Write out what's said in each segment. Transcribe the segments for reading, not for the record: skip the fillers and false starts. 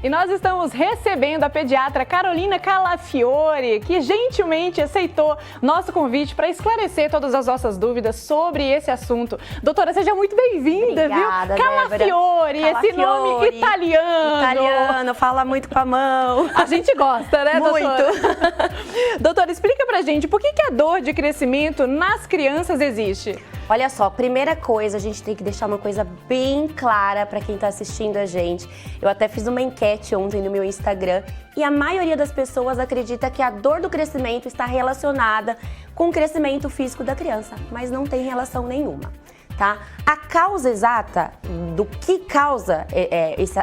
E nós estamos recebendo a pediatra Carolina Calafiore, que gentilmente aceitou nosso convite para esclarecer todas as nossas dúvidas sobre esse assunto. Doutora, seja muito bem-vinda, viu? Calafiore, esse nome italiano. Italiano, fala muito com a mão. A gente gosta, né, doutora? Muito. Doutora, explica pra gente por que a dor de crescimento nas crianças existe? Olha só, primeira coisa, a gente tem que deixar uma coisa bem clara para quem está assistindo a gente. Eu até fiz uma enquete ontem no meu Instagram e a maioria das pessoas acredita que a dor do crescimento está relacionada com o crescimento físico da criança, mas não tem relação nenhuma, tá? A causa exata do que causa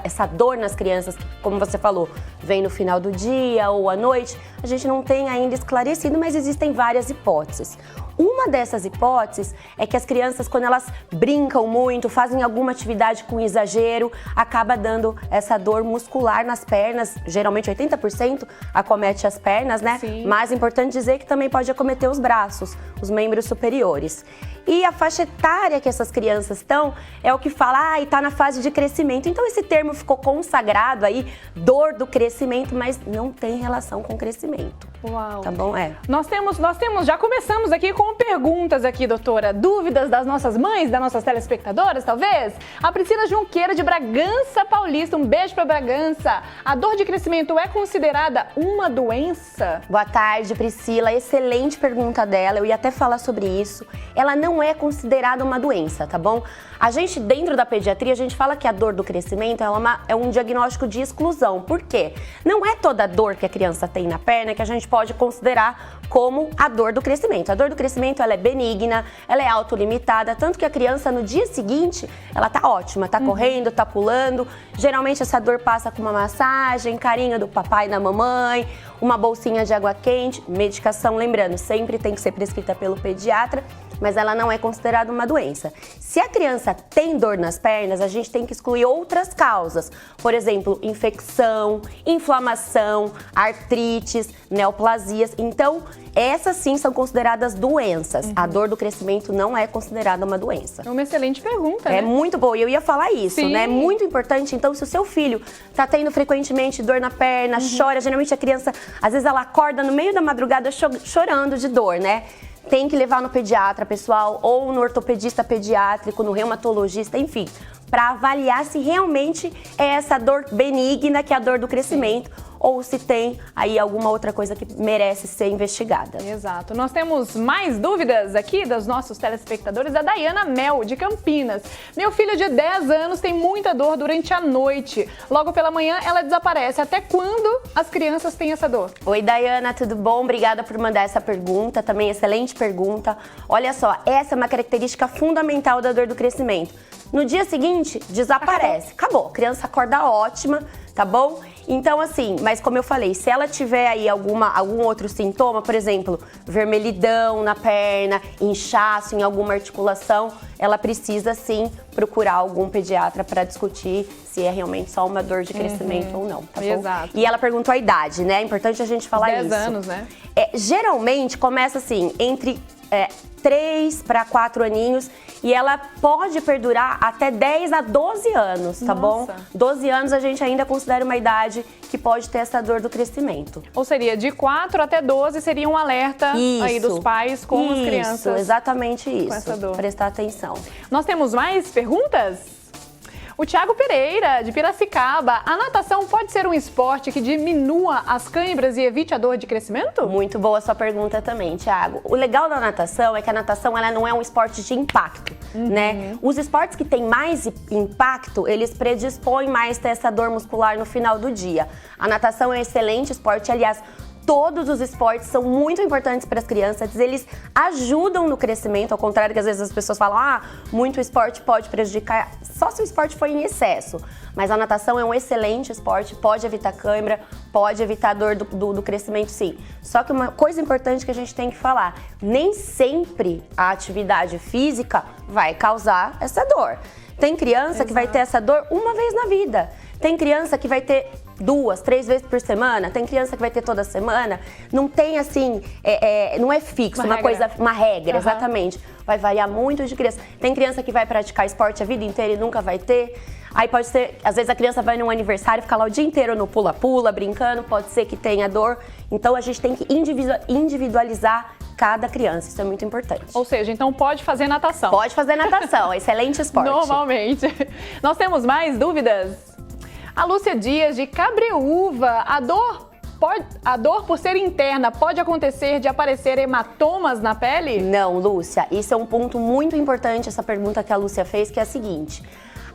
essa dor nas crianças, como você falou, vem no final do dia ou à noite, a gente não tem ainda esclarecido, mas existem várias hipóteses. Uma dessas hipóteses é que as crianças, quando elas brincam muito, fazem alguma atividade com exagero, acaba dando essa dor muscular nas pernas, geralmente 80% acomete as pernas, né? Sim. Mas é importante dizer que também pode acometer os braços, os membros superiores. E a faixa etária que essas crianças estão é o que fala, tá na fase de crescimento. Então esse termo ficou consagrado aí, dor do crescimento, mas não tem relação com crescimento. Uau. Tá bom? Nós temos, já começamos aqui com perguntas aqui, doutora. Dúvidas das nossas mães, das nossas telespectadoras, talvez? A Priscila Junqueira, de Bragança Paulista, um beijo pra Bragança. A dor de crescimento é considerada uma doença? Boa tarde, Priscila. Excelente pergunta dela. Eu ia até falar sobre isso. Ela não é considerada uma doença, tá bom? A gente, dentro da pediatria, a gente fala que a dor do crescimento é um diagnóstico de exclusão. Por quê? Não é toda dor que a criança tem na perna que a gente pode considerar como a dor do crescimento. A dor do crescimento, ela é benigna, ela é autolimitada, tanto que a criança, no dia seguinte, ela tá ótima, tá correndo, tá pulando. Geralmente, essa dor passa com uma massagem, carinho do papai e da mamãe, uma bolsinha de água quente, medicação, lembrando, sempre tem que ser prescrita pelo pediatra, mas ela não é considerada uma doença. Se a criança tem dor nas pernas, a gente tem que excluir outras causas. Por exemplo, infecção, inflamação, artrites, neoplasias. Então, essas sim são consideradas doenças. A dor do crescimento não é considerada uma doença. É uma excelente pergunta, né? É muito boa. E eu ia falar isso, Sim. né? É muito importante. Então, se o seu filho tá tendo frequentemente dor na perna, chora, geralmente a criança, às vezes ela acorda no meio da madrugada chorando de dor, né? Tem que levar no pediatra, pessoal, ou no ortopedista pediátrico, no reumatologista, enfim, para avaliar se realmente é essa dor benigna, que é a dor do crescimento, ou se tem aí alguma outra coisa que merece ser investigada. Exato. Nós temos mais dúvidas aqui dos nossos telespectadores. A Dayana Mel, de Campinas. Meu filho de 10 anos tem muita dor durante a noite. Logo pela manhã ela desaparece. Até quando as crianças têm essa dor? Oi, Dayana, tudo bom? Obrigada por mandar essa pergunta, também excelente pergunta. Olha só, essa é uma característica fundamental da dor do crescimento. No dia seguinte, desaparece. Acabou. A criança acorda ótima, tá bom? Então, assim, mas como eu falei, se ela tiver aí algum outro sintoma, por exemplo, vermelhidão na perna, inchaço em alguma articulação, ela precisa sim procurar algum pediatra para discutir se é realmente só uma dor de crescimento ou não, tá bom? Exato. E ela perguntou a idade, né? É importante a gente falar 10 isso. anos, né? Geralmente começa assim, entre 3 para 4 aninhos, e ela pode perdurar até 10 a 12 anos, tá bom? 12 anos a gente ainda considera uma idade que pode ter essa dor do crescimento. Ou seria de 4 até 12 seria um alerta aí dos pais com as crianças. Exatamente isso. Com essa dor. Prestar atenção. Nós temos mais perguntas? O Thiago Pereira, de Piracicaba. A natação pode ser um esporte que diminua as câimbras e evite a dor de crescimento? Muito boa a sua pergunta também, Thiago. O legal da natação é que a natação ela não é um esporte de impacto, né? Os esportes que têm mais impacto, eles predispõem mais a ter essa dor muscular no final do dia. A natação é um excelente esporte, aliás, todos os esportes são muito importantes para as crianças, eles ajudam no crescimento, ao contrário que às vezes as pessoas falam, muito esporte pode prejudicar, só se o esporte for em excesso. Mas a natação é um excelente esporte, pode evitar câimbra, pode evitar a dor do crescimento, sim. Só que uma coisa importante que a gente tem que falar, nem sempre a atividade física vai causar essa dor. Tem criança que vai ter essa dor uma vez na vida. Tem criança que vai ter 2, 3 vezes por semana, tem criança que vai ter toda semana, não tem assim, não é fixo, uma regra, exatamente. Vai variar muito de criança. Tem criança que vai praticar esporte a vida inteira e nunca vai ter. Aí pode ser, às vezes a criança vai num aniversário, fica lá o dia inteiro no pula-pula, brincando, pode ser que tenha dor. Então a gente tem que individualizar cada criança, isso é muito importante. Ou seja, então pode fazer natação. Pode fazer natação, excelente esporte. Normalmente. Nós temos mais dúvidas? A Lúcia Dias, de Cabreúva, a dor por ser interna pode acontecer de aparecer hematomas na pele? Não, Lúcia, isso é um ponto muito importante, essa pergunta que a Lúcia fez, que é a seguinte.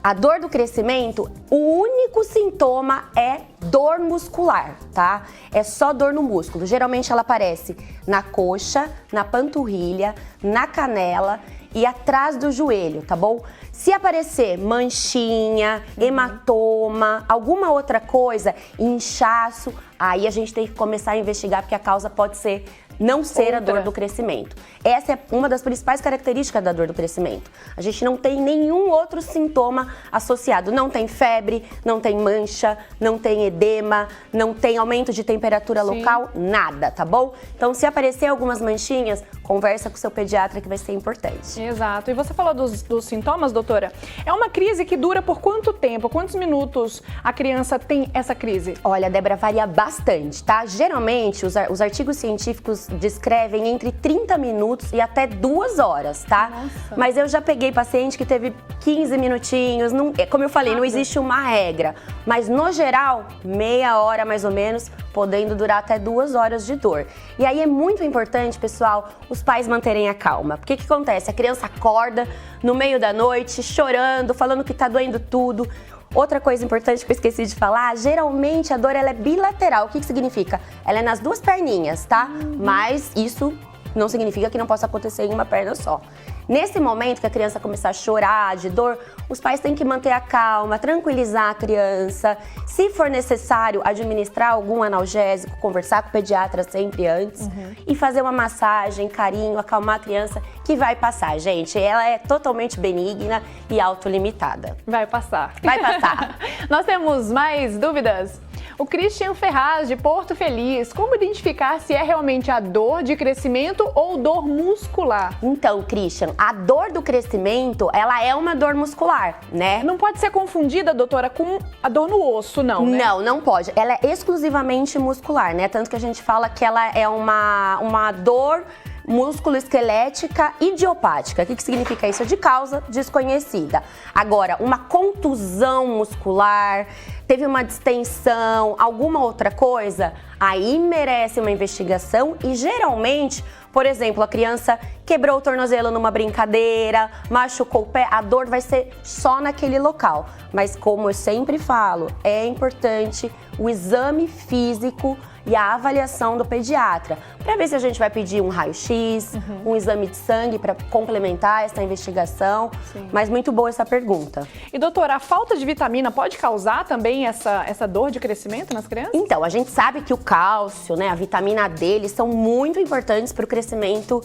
A dor do crescimento, o único sintoma é dor muscular, tá? É só dor no músculo. Geralmente ela aparece na coxa, na panturrilha, na canela e atrás do joelho, tá bom? Se aparecer manchinha, hematoma, alguma outra coisa, inchaço, aí a gente tem que começar a investigar, porque a causa pode ser não ser a dor do crescimento. Essa é uma das principais características da dor do crescimento. A gente não tem nenhum outro sintoma associado. Não tem febre, não tem mancha, não tem edema, não tem aumento de temperatura local, nada, tá bom? Então, se aparecer algumas manchinhas, conversa com o seu pediatra que vai ser importante. Exato. E você falou dos sintomas, doutora? É uma crise que dura por quanto tempo? Quantos minutos a criança tem essa crise? Olha, Débora, varia bastante, tá? Geralmente, os artigos científicos descrevem entre 30 minutos e até 2 horas, tá? Nossa. Mas eu já peguei paciente que teve 15 minutinhos, não, como eu falei, não existe uma regra. Mas, no geral, meia hora mais ou menos, podendo durar até 2 horas de dor. E aí é muito importante, pessoal, os pais manterem a calma. Porque o que acontece? A criança acorda no meio da noite, chorando, falando que tá doendo tudo. Outra coisa importante que eu esqueci de falar, geralmente a dor ela é bilateral. O que significa? Ela é nas 2 perninhas, tá? Mas isso não significa que não possa acontecer em uma perna só. Nesse momento que a criança começar a chorar de dor, os pais têm que manter a calma, tranquilizar a criança. Se for necessário, administrar algum analgésico, conversar com o pediatra sempre antes e fazer uma massagem, carinho, acalmar a criança, que vai passar, gente. Ela é totalmente benigna e autolimitada. Vai passar. Vai passar. Nós temos mais dúvidas? O Christian Ferraz, de Porto Feliz, como identificar se é realmente a dor de crescimento ou dor muscular? Então, Christian, a dor do crescimento, ela é uma dor muscular, né? Não pode ser confundida, doutora, com a dor no osso, não, né? Não, não pode. Ela é exclusivamente muscular, né? Tanto que a gente fala que ela é uma dor músculo-esquelética idiopática. O que significa isso? É de causa desconhecida. Agora, uma contusão muscular, teve uma distensão, alguma outra coisa, aí merece uma investigação e geralmente, por exemplo, a criança quebrou o tornozelo numa brincadeira, machucou o pé, a dor vai ser só naquele local. Mas como eu sempre falo, é importante o exame físico e a avaliação do pediatra, para ver se a gente vai pedir um raio-x, um exame de sangue para complementar essa investigação. Sim. Mas muito boa essa pergunta. E doutora, a falta de vitamina pode causar também essa dor de crescimento nas crianças? Então, a gente sabe que o cálcio, né, a vitamina D, eles são muito importantes para o crescimento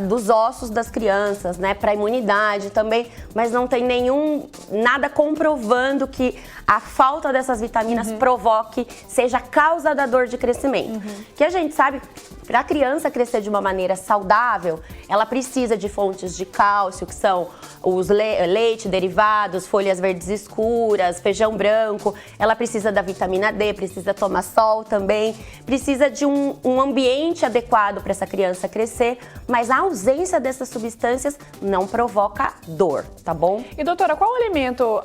dos ossos das crianças, né, para a imunidade também, mas não tem nada comprovando que a falta dessas vitaminas seja a causa da dor de crescimento. Que a gente sabe, para a criança crescer de uma maneira saudável, ela precisa de fontes de cálcio, que são os leite, derivados, folhas verdes escuras, feijão branco. Ela precisa da vitamina D, precisa tomar sol também, precisa de um ambiente adequado para essa criança crescer, mas a ausência dessas substâncias não provoca dor, tá bom? E doutora, qual alimento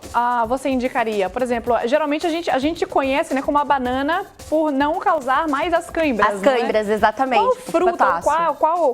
você indicaria? Por exemplo, geralmente a gente conhece, né, como a banana por não causar mais as câimbras. As câimbras, exatamente. Qual fruta,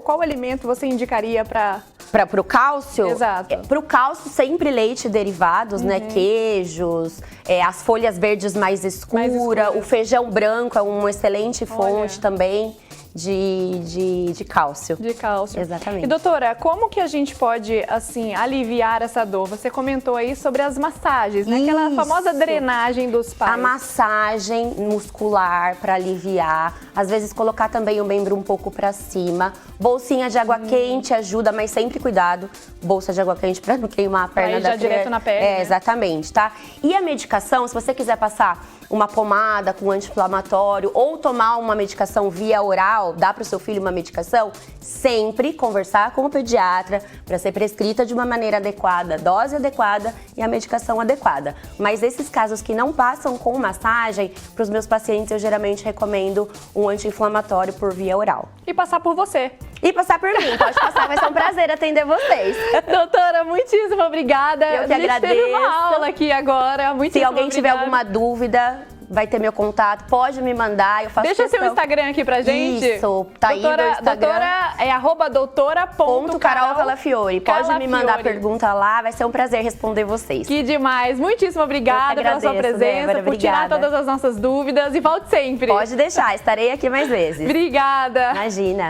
qual alimento você indicaria para o cálcio? Exato. Para o cálcio, sempre leite e derivados, né? Queijos, as folhas verdes mais escuras, o feijão branco é uma excelente fonte também de cálcio. De cálcio. Exatamente. E doutora, como que a gente pode, assim, aliviar essa dor? Você comentou aí sobre as massagens, né? Aquela famosa drenagem dos pais. A massagem muscular para aliviar, às vezes colocar também o membro um pouco para cima. Bolsinha de água quente ajuda, mas sempre cuidado. Bolsa de água quente para não queimar a perna da criança. Direto na pele, né? Exatamente, tá? E a medicação, se você quiser passar uma pomada com anti-inflamatório ou tomar uma medicação via oral, dar para o seu filho uma medicação, sempre conversar com o pediatra para ser prescrita de uma maneira adequada, dose adequada e a medicação adequada. Mas esses casos que não passam com massagem, para os meus pacientes eu geralmente recomendo um anti-inflamatório por via oral. E passar por você. E passar por mim, pode passar, vai ser um prazer atender vocês. Doutora, muitíssimo obrigada. Eu que a gente agradeço. teve uma aula aqui agora. Muitíssimo Se alguém tiver obrigada. alguma dúvida, vai ter meu contato, pode me mandar, eu faço Deixa questão. seu Instagram aqui pra gente. Isso, tá aí doutora, meu Instagram. Doutora, é @doutora.carol Calafiore. Pode me mandar pergunta lá, vai ser um prazer responder vocês. Que demais. Muitíssimo obrigada pela sua presença, Débora, por tirar obrigada. todas as nossas dúvidas e volte sempre. Pode deixar, estarei aqui mais vezes. Obrigada. Imagina.